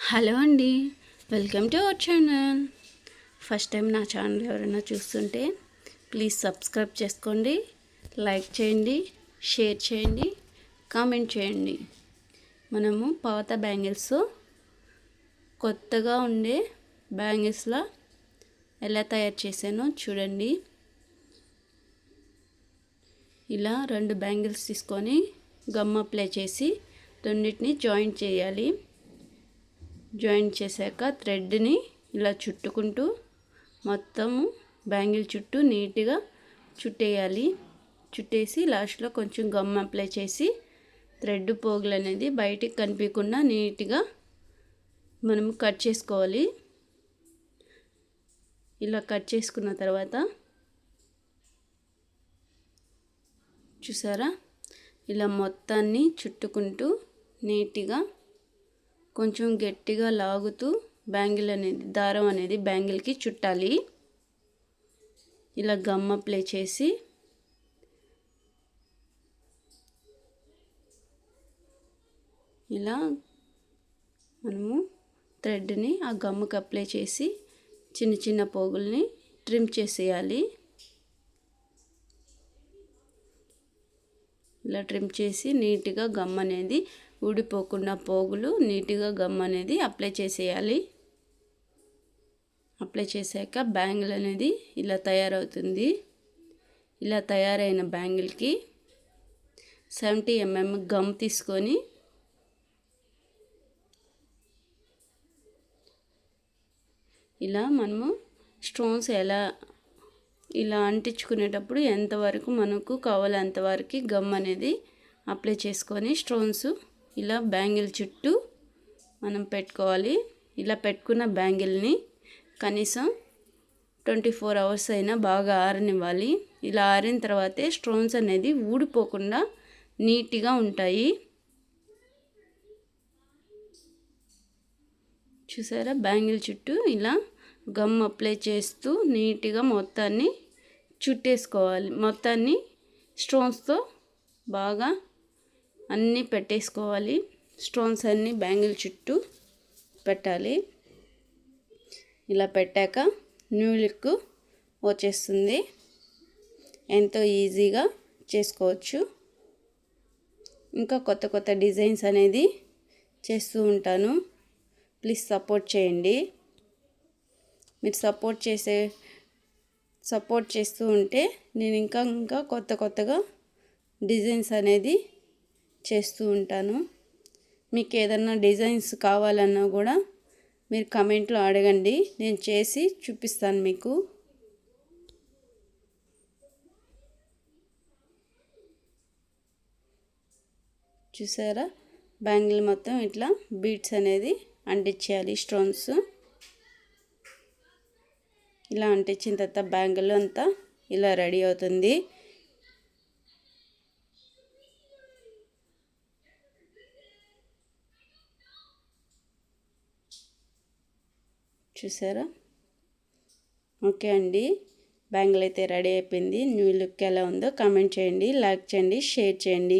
Hello అండి, welcome to our channel. First time నా channel ఎవరైనా చూస్తుంటే ప్లీజ్ సబ్స్క్రైబ్ చేసుకోండి, లైక్ చేయండి, షేర్ చేయండి, కామెంట్ చేయండి. మనము పాత బ్యాంగిల్స్ కొత్తగా ఉండే బ్యాంగిల్స్లా ఎలా తయారు చేశానో చూడండి. ఇలా 2 బ్యాంగిల్స్ తీసుకొని గమ్ అప్లై చేసి రెండింటిని జాయింట్ చేయాలి. జాయింట్ చేశాక థ్రెడ్ని ఇలా చుట్టుకుంటూ మొత్తము బ్యాంగిల్ చుట్టూ నీట్గా చుట్టేయాలి. చుట్టేసి లాస్ట్లో కొంచెం గమ్ అప్లై చేసి థ్రెడ్ పోగులు అనేది బయటికి కనిపించకుండా నీట్గా మనము కట్ చేసుకోవాలి. ఇలా కట్ చేసుకున్న తర్వాత చూసారా, ఇలా మొత్తాన్ని చుట్టుకుంటూ నీట్గా కొంచెం గట్టిగా లాగుతూ బ్యాంగిల్ అనేది దారం అనేది బ్యాంగిల్కి చుట్టాలి. ఇలా గమ్ అప్లై చేసి ఇలా మనము థ్రెడ్ని ఆ గమ్ముకి అప్లై చేసి చిన్న చిన్న పోగుల్ని ట్రిమ్ చేసేయాలి. ఇలా ట్రిమ్ చేసి నీట్గా గమ్ అనేది ఊడిపోకుండా పోగులు నీట్గా గమ్ అనేది అప్లై చేసేయాలి. అప్లై చేశాక బ్యాంగిల్ అనేది ఇలా తయారవుతుంది. ఇలా తయారైన బ్యాంగిల్కి 70 mm గమ్ తీసుకొని ఇలా మనము స్టోన్స్ ఇలా అంటించుకునేటప్పుడు ఎంతవరకు మనకు కావాలో అంతవరకు గమ్ అనేది అప్లై చేసుకొని స్టోన్స్ ఇలా బ్యాంగిల్ చుట్టూ మనం పెట్టుకోవాలి. ఇలా పెట్టుకున్న బ్యాంగిల్ని కనీసం 24 hours అయినా బాగా ఆరనివ్వాలి. ఇలా ఆరిన తర్వాతే స్టోన్స్ అనేది ఊడిపోకుండా నీట్గా ఉంటాయి. చూసారా, బ్యాంగిల్ చుట్టూ ఇలా గమ్ అప్లై చేస్తూ నీట్గా మొత్తాన్ని చుట్టేసుకోవాలి. మొత్తాన్ని స్టోన్స్తో బాగా అన్నీ పెట్టేసుకోవాలి. స్టోన్స్ అన్నీ బ్యాంగిల్ చుట్టూ పెట్టాలి. ఇలా పెట్టాక న్యూ లుక్ వచ్చేస్తుంది. ఎంతో ఈజీగా చేసుకోవచ్చు. ఇంకా కొత్త కొత్త డిజైన్స్ అనేది చేస్తూ ఉంటాను. ప్లీజ్ సపోర్ట్ చేయండి. మీరు సపోర్ట్ చేస్తూ ఉంటే నేను ఇంకా కొత్తగా డిజైన్స్ అనేది చేస్తూ ఉంటాను. మీకు ఏదన్నా డిజైన్స్ కావాలన్నా కూడా మీరు కమెంట్లో అడగండి, నేను చేసి చూపిస్తాను మీకు. చూసారా, బ్యాంగిల్ మొత్తం ఇట్లా బీడ్స్ అనేది అంటించేయాలి. స్టోన్స్ ఇలా అంటించిన తర్వాత బ్యాంగిల్ అంతా ఇలా రెడీ అవుతుంది. చూసారా, ఓకే అండి, బ్యాంగిల్ అయితే రెడీ అయిపోయింది. న్యూ లుక్ ఎలా ఉందో కామెంట్ చేయండి, లైక్ చేయండి, షేర్ చేయండి.